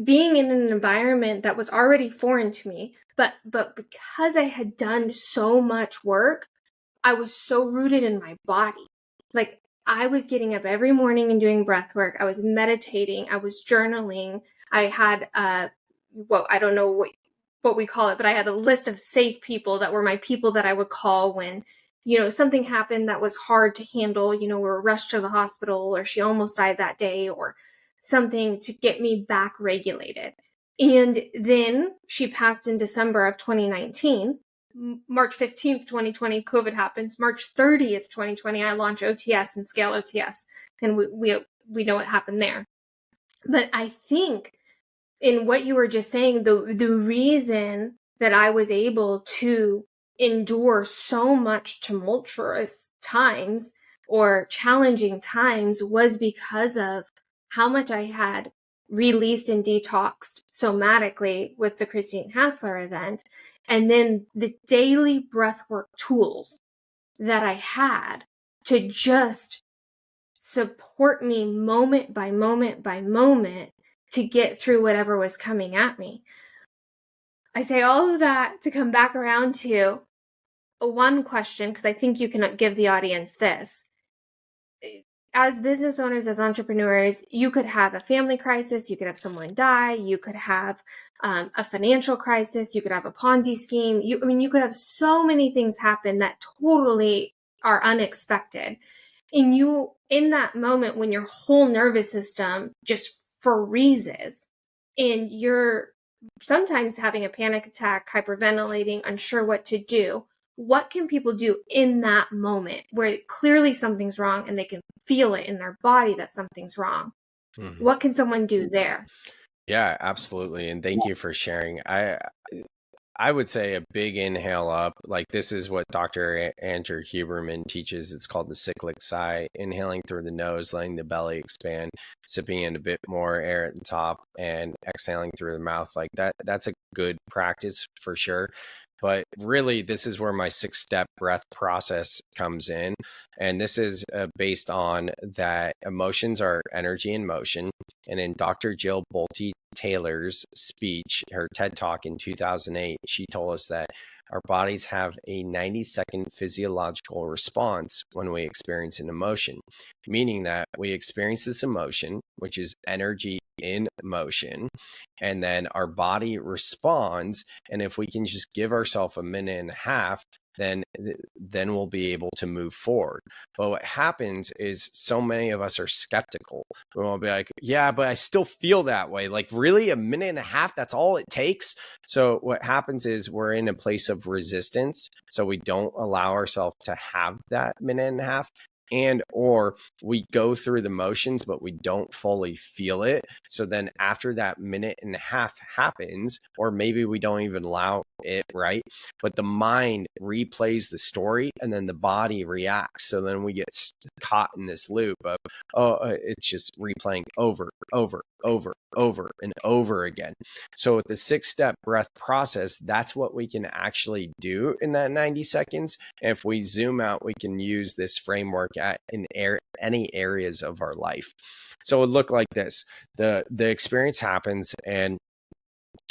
being in an environment that was already foreign to me, but because I had done so much work, I was so rooted in my body. Like I was getting up every morning and doing breath work. I was meditating. I was journaling. I had, I don't know what we call it, but I had a list of safe people that were my people that I would call when, something happened that was hard to handle. We were rushed to the hospital or she almost died that day or something to get me back regulated. And then she passed in December of 2019. March 15th, 2020, COVID happens. March 30th, 2020, I launch OTS and scale OTS. And we know what happened there. But I think in what you were just saying, the reason that I was able to endure so much tumultuous times or challenging times was because of how much I had released and detoxed somatically with the Christine Hassler event. And then the daily breathwork tools that I had to just support me moment by moment by moment to get through whatever was coming at me. I say all of that to come back around to one question, because I think you can give the audience this. As business owners, as entrepreneurs, you could have a family crisis, you could have someone die, you could have a financial crisis, you could have a Ponzi scheme. You could have so many things happen that totally are unexpected. And in that moment, when your whole nervous system just freezes and you're sometimes having a panic attack, hyperventilating, unsure what to do, what can people do in that moment where clearly something's wrong and they can feel it in their body that something's wrong? Mm-hmm. What can someone do there? Yeah, absolutely. And thank you for sharing. I would say a big inhale up. Like this is what Dr. Andrew Huberman teaches. It's called the cyclic sigh, inhaling through the nose, letting the belly expand, sipping in a bit more air at the top and exhaling through the mouth. Like that's a good practice for sure. But really, this is where my 6-step breath process comes in. And this is based on that emotions are energy in motion. And in Dr. Jill Bolte Taylor's speech, her TED Talk in 2008, she told us that our bodies have a 90-second physiological response when we experience an emotion, meaning that we experience this emotion, which is energy in motion, and then our body responds. And if we can just give ourselves a minute and a half, then we'll be able to move forward. But what happens is so many of us are skeptical. We'll be like, yeah, but I still feel that way. Like really a minute and a half, that's all it takes. So what happens is we're in a place of resistance. So we don't allow ourselves to have that minute and a half. And or we go through the motions, but we don't fully feel it. So then after that minute and a half happens, or maybe we don't even allow it, right? But the mind replays the story and then the body reacts. So then we get caught in this loop of, it's just replaying over and over again. So with the 6-step breath process, that's what we can actually do in that 90 seconds. And if we zoom out, we can use this framework in any areas of our life. So it would look like this. The experience happens and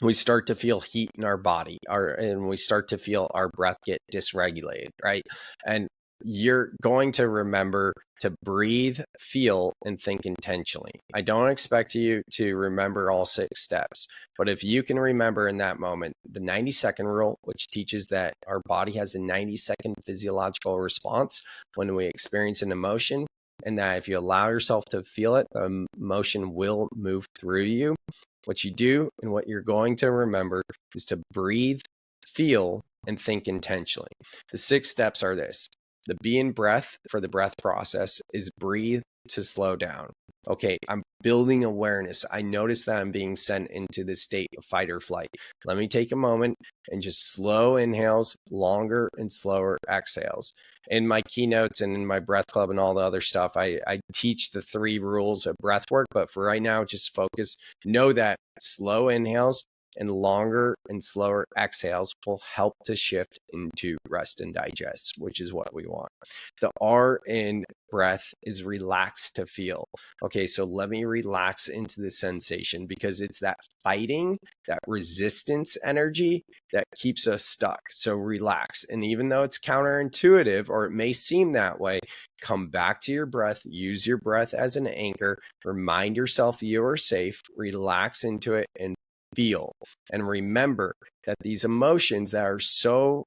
we start to feel heat in our body, and we start to feel our breath get dysregulated, right? And you're going to remember to breathe, feel, and think intentionally. I don't expect you to remember all 6 steps, but if you can remember in that moment the 90-second rule, which teaches that our body has a 90-second physiological response when we experience an emotion, and that if you allow yourself to feel it, the emotion will move through you. What you do and what you're going to remember is to breathe, feel, and think intentionally. The 6 steps are this. The be in breath for the breath process is breathe to slow down. Okay, I'm building awareness. I notice that I'm being sent into this state of fight or flight. Let me take a moment and just slow inhales, longer and slower exhales. In my keynotes and in my breath club and all the other stuff, I teach the 3 rules of breath work. But for right now, just focus. Know that slow inhales and longer and slower exhales will help to shift into rest and digest, which is what we want. The R in breath is relax to feel. Okay, so let me relax into the sensation, because it's that fighting, that resistance energy that keeps us stuck. So relax. And even though it's counterintuitive, or it may seem that way, come back to your breath, use your breath as an anchor, remind yourself you are safe, relax into it, and feel. And remember that these emotions that are so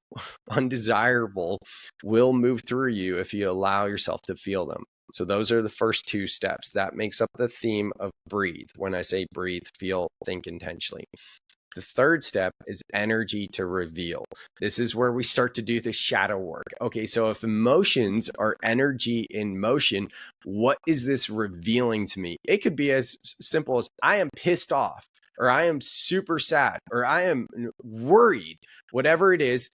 undesirable will move through you if you allow yourself to feel them. So those are the first 2 steps. That makes up the theme of breathe. When I say breathe, feel, think intentionally. The 3rd step is energy to reveal. This is where we start to do the shadow work. Okay, so if emotions are energy in motion, what is this revealing to me? It could be as simple as I am pissed off, or I am super sad, or I am worried. Whatever it is,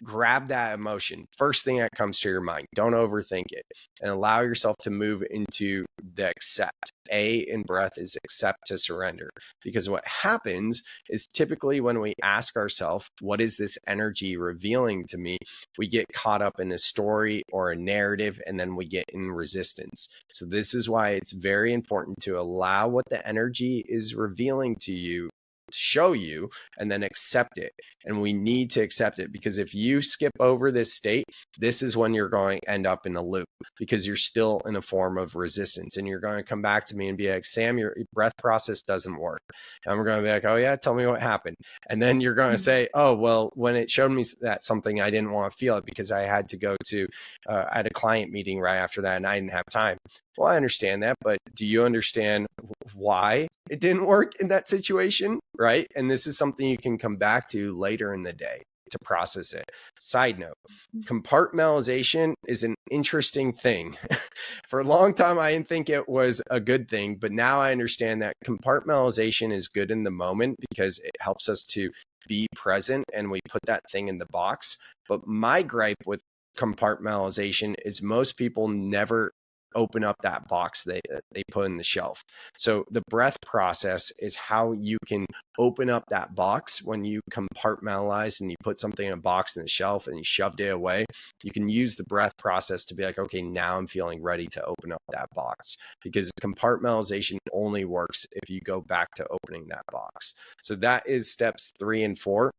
grab that emotion. First thing that comes to your mind. Don't overthink it, and allow yourself to move into the accept. A in breath is accept to surrender. Because what happens is typically when we ask ourselves, what is this energy revealing to me? We get caught up in a story or a narrative, and then we get in resistance. So this is why it's very important to allow what the energy is revealing to you, to show you, and then accept it. And we need to accept it, because if you skip over this state, this is when you're going to end up in a loop, because you're still in a form of resistance. And you're going to come back to me and be like, Sam, your breath process doesn't work. And I'm going to be like, oh yeah, tell me what happened. And then you're going to say, oh, well, when it showed me that something, I didn't want to feel it because I had to go to, I had a client meeting right after that and I didn't have time. Well, I understand that, but do you understand why it didn't work in that situation? Right? And this is something you can come back to later in the day to process it. Side note, compartmentalization is an interesting thing. For a long time, I didn't think it was a good thing, but now I understand that compartmentalization is good in the moment because it helps us to be present and we put that thing in the box. But my gripe with compartmentalization is most people never open up that box they put in the shelf. So the breath process is how you can open up that box. When you compartmentalize and you put something in a box in the shelf and you shoved it away, you can use the breath process to be like, okay, now I'm feeling ready to open up that box, because compartmentalization only works if you go back to opening that box. So that is steps 3 and 4.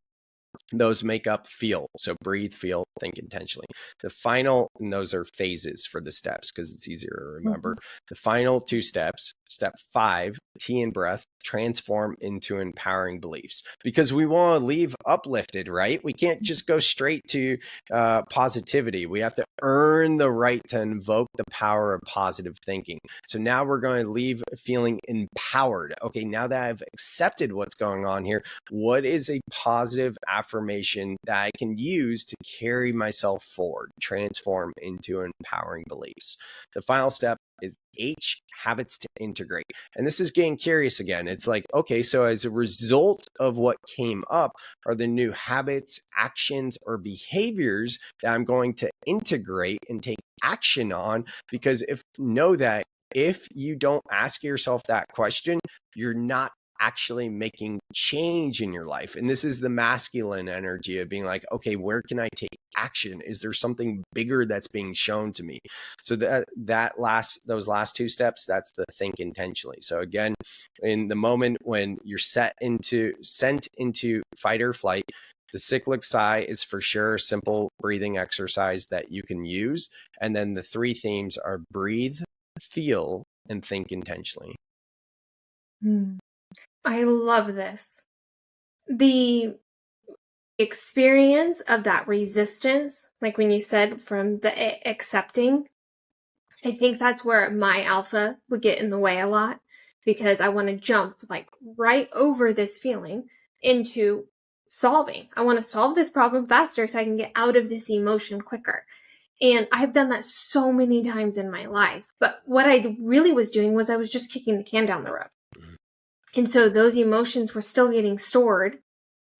Those make up feel. So breathe, feel, think intentionally. The final, and those are phases for the steps because it's easier to remember. The final 2 steps, step 5, T in breath, transform into empowering beliefs, because we want to leave uplifted, right? We can't just go straight to positivity. We have to earn the right to invoke the power of positive thinking. So now we're going to leave feeling empowered. Okay, now that I've accepted what's going on here, what is a positive affirmation that I can use to carry myself forward, transform into empowering beliefs? The final step is H, habits to integrate. And this is getting curious again. It's like, okay, so as a result of what came up, are the new habits, actions, or behaviors that I'm going to integrate and take action on? Because know that if you don't ask yourself that question, you're not actually making change in your life. And this is the masculine energy of being like, okay, where can I take action? Is there something bigger that's being shown to me? So those last 2 steps, that's the think intentionally. So again, in the moment when you're sent into fight or flight, The cyclic sigh is for sure a simple breathing exercise that you can use. And then the 3 themes are breathe, feel, and think intentionally. I love this. The experience of that resistance, like when you said from the accepting, I think that's where my alpha would get in the way a lot, because I want to jump like right over this feeling into solving. I want to solve this problem faster so I can get out of this emotion quicker. And I've done that so many times in my life. But what I really was doing was I was just kicking the can down the road. And so those emotions were still getting stored.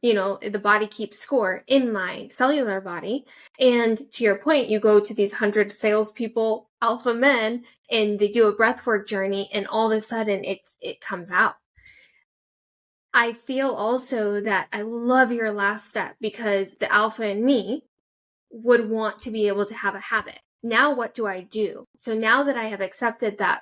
You know, the body keeps score in my cellular body. And to your point, you go to these 100 salespeople, alpha men, and they do a breathwork journey, and all of a sudden it comes out. I feel also that I love your last step, because the alpha in me would want to be able to have a habit. Now, what do I do? So now that I have accepted that,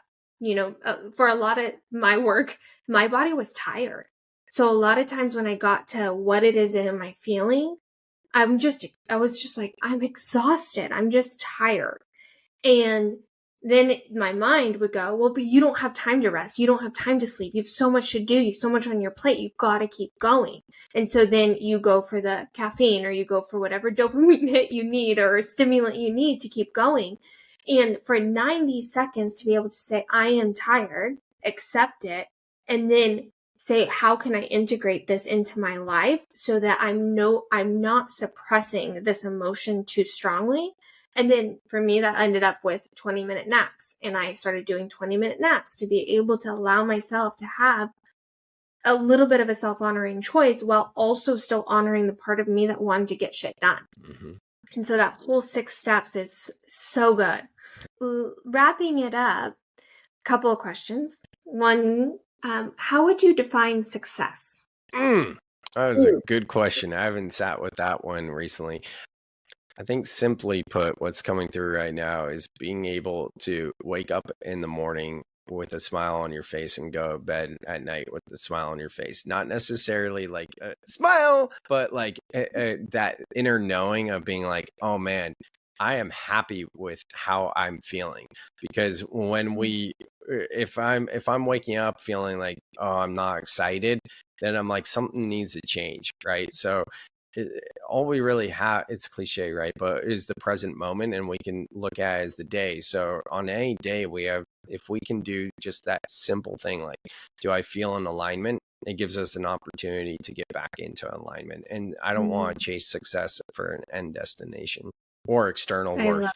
for a lot of my work, my body was tired. So a lot of times when I got to what it is am I feeling, I was just like, I'm exhausted. I'm just tired. And then my mind would go, well, but you don't have time to rest. You don't have time to sleep. You have so much to do. You have so much on your plate. You've got to keep going. And so then you go for the caffeine, or you go for whatever dopamine hit you need or stimulant you need to keep going. And for 90 seconds to be able to say, I am tired, accept it, and then say, how can I integrate this into my life so that I'm not suppressing this emotion too strongly. And then for me, that ended up with 20-minute naps. And I started doing 20-minute naps to be able to allow myself to have a little bit of a self-honoring choice while also still honoring the part of me that wanted to get shit done. Mm-hmm. And so that whole 6 steps is so good. Wrapping it up, a couple of questions. One, how would you define success? That was a good question. I haven't sat with that one recently. I think simply put, what's coming through right now is being able to wake up in the morning with a smile on your face and go to bed at night with a smile on your face. Not necessarily like a smile, but like that inner knowing of being like, oh man, I am happy with how I'm feeling. Because when if I'm waking up feeling like, oh, I'm not excited, then I'm like, something needs to change, right? So all we really have, it's cliche, right? But is the present moment, and we can look at it as the day. So on any day if we can do just that simple thing, like, do I feel in alignment? It gives us an opportunity to get back into alignment. And I don't want to chase success for an end destination or external worth.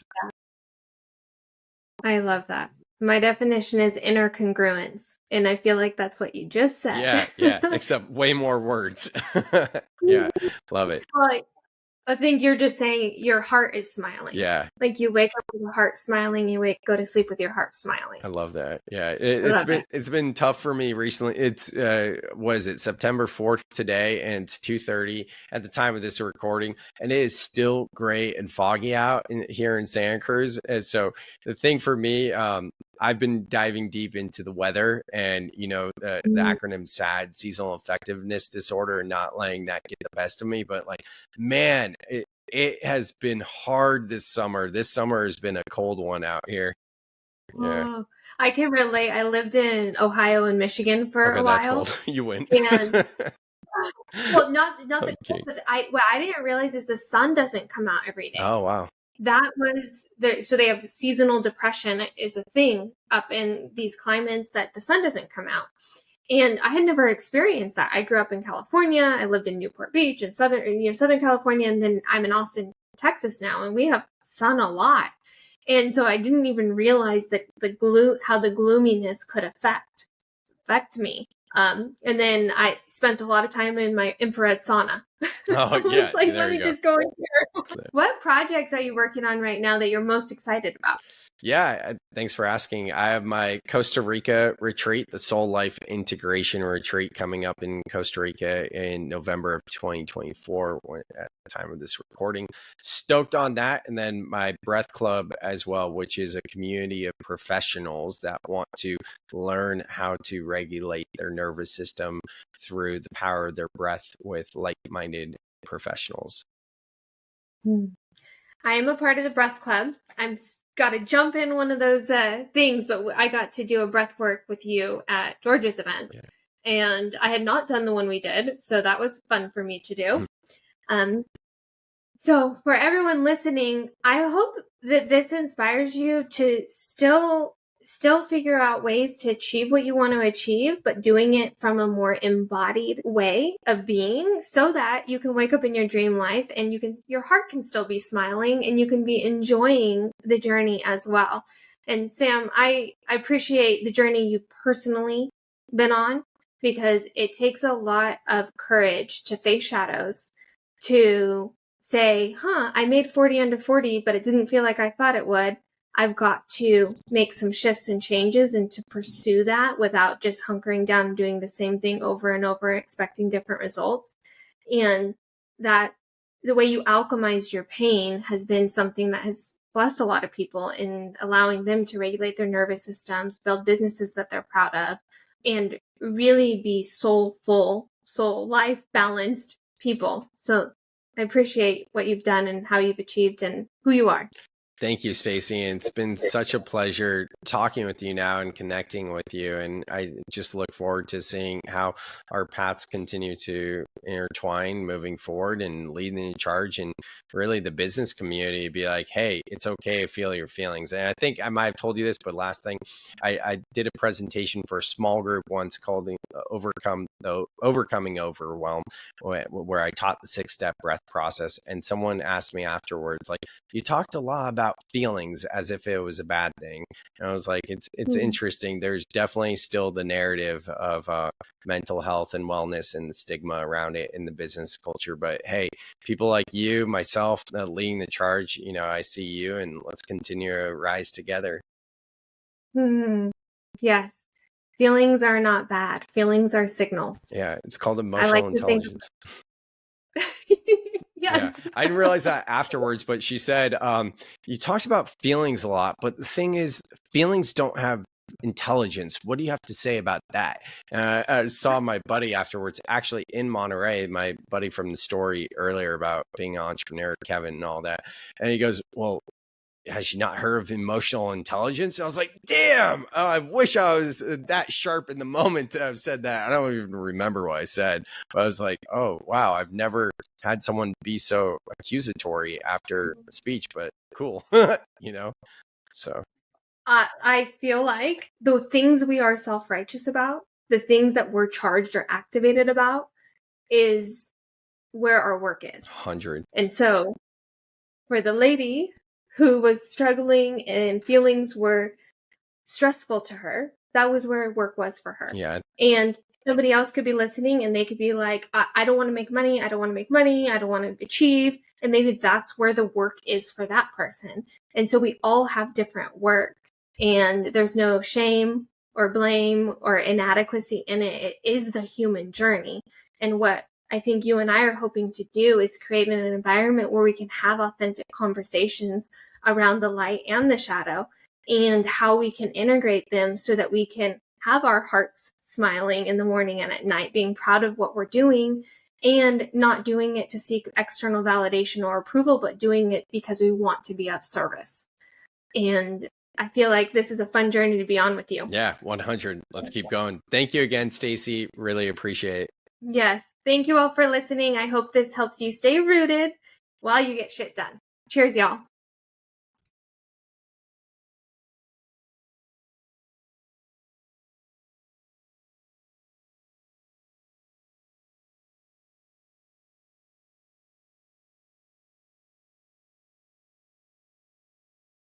I love that. My definition is inner congruence. And I feel like that's what you just said. Yeah. Except way more words. Yeah. Love it. Well, I think you're just saying your heart is smiling. Yeah. Like you wake up with your heart smiling, go to sleep with your heart smiling. I love that. Yeah. It's been tough for me recently. It's was it September 4th today, and it's 2:30 at the time of this recording, and it is still gray and foggy out here in Santa Cruz. And so the thing for me, I've been diving deep into the weather, and the acronym SAD, seasonal effectiveness disorder, and not letting that get the best of me. But like, man, it has been hard this summer. This summer has been a cold one out here. Yeah. Oh, I can relate. I lived in Ohio and Michigan for a while. That's cold. You win. And well, not the cold, but what I didn't realize is the sun doesn't come out every day. Oh wow. That was so they have seasonal depression is a thing up in these climates that the sun doesn't come out. And I had never experienced that. I grew up in California. I lived in Newport Beach in Southern California. And then I'm in Austin, Texas now, and we have sun a lot. And so I didn't even realize that how the gloominess could affect me. And then I spent a lot of time in my infrared sauna. Oh yeah. Like, let me just go in here. What projects are you working on right now that you're most excited about? Yeah, thanks for asking. I have my Costa Rica retreat, the Soul Life Integration Retreat, coming up in Costa Rica in November of 2024 at the time of this recording. Stoked on that. And then my Breath Club as well, which is a community of professionals that want to learn how to regulate their nervous system through the power of their breath with like-minded professionals. I am a part of the Breath Club. I'm got to jump in one of those things, but I got to do a breath work with you at George's event. And I had not done the one we did, so that was fun for me to do. So for everyone listening, I hope that this inspires you to still figure out ways to achieve what you want to achieve, but doing it from a more embodied way of being, so that you can wake up in your dream life and your heart can still be smiling and you can be enjoying the journey as well. And Sam, I appreciate the journey you've personally been on, because it takes a lot of courage to face shadows, to say, I made 40 under 40, but it didn't feel like I thought it would. I've got to make some shifts and changes and to pursue that without just hunkering down and doing the same thing over and over, expecting different results. And that the way you alchemize your pain has been something that has blessed a lot of people in allowing them to regulate their nervous systems, build businesses that they're proud of, and really be soulful, soul life balanced people. So I appreciate what you've done and how you've achieved and who you are. Thank you, Staci. And it's been such a pleasure talking with you now and connecting with you. And I just look forward to seeing how our paths continue to intertwine moving forward and leading the charge. And really the business community be like, hey, it's okay to feel your feelings. And I think I might have told you this, but last thing, I did a presentation for a small group once called Overcoming Overwhelm, where I taught the 6-step breath process. And someone asked me afterwards, like, you talked a lot about feelings as if it was a bad thing. And I was like, it's interesting. There's definitely still the narrative of mental health and wellness and the stigma around it in the business culture. But hey, people like you, myself, leading the charge, I see you, and let's continue to rise together. Yes. Feelings are not bad. Feelings are signals. Yeah. It's called emotional intelligence. Yes. Yeah, I didn't realize that afterwards, but she said, you talked about feelings a lot, but the thing is, feelings don't have intelligence. What do you have to say about that? I saw my buddy afterwards, actually in Monterey, my buddy from the story earlier about being an entrepreneur, Kevin, and all that. And he goes, well, has she not heard of emotional intelligence? And I was like, damn, I wish I was that sharp in the moment to have said that. I don't even remember what I said, but I was like, oh, wow, I've never had someone be so accusatory after a speech, but cool, so. I feel like the things we are self-righteous about, the things that we're charged or activated about, is where our work is. 100. And so for the lady who was struggling and feelings were stressful to her, that was where work was for her. Yeah. And somebody else could be listening and they could be like, I don't want to make money. I don't want to make money. I don't want to achieve. And maybe that's where the work is for that person. And so we all have different work, and there's no shame or blame or inadequacy in it. It is the human journey. And what I think you and I are hoping to do is create an environment where we can have authentic conversations around the light and the shadow, and how we can integrate them so that we can have our hearts smiling in the morning and at night, being proud of what we're doing and not doing it to seek external validation or approval, but doing it because we want to be of service. And I feel like this is a fun journey to be on with you. Yeah, 100. Let's keep going. Thank you again, Staci. Really appreciate it. Yes. Thank you all for listening. I hope this helps you stay rooted while you get shit done. Cheers, y'all.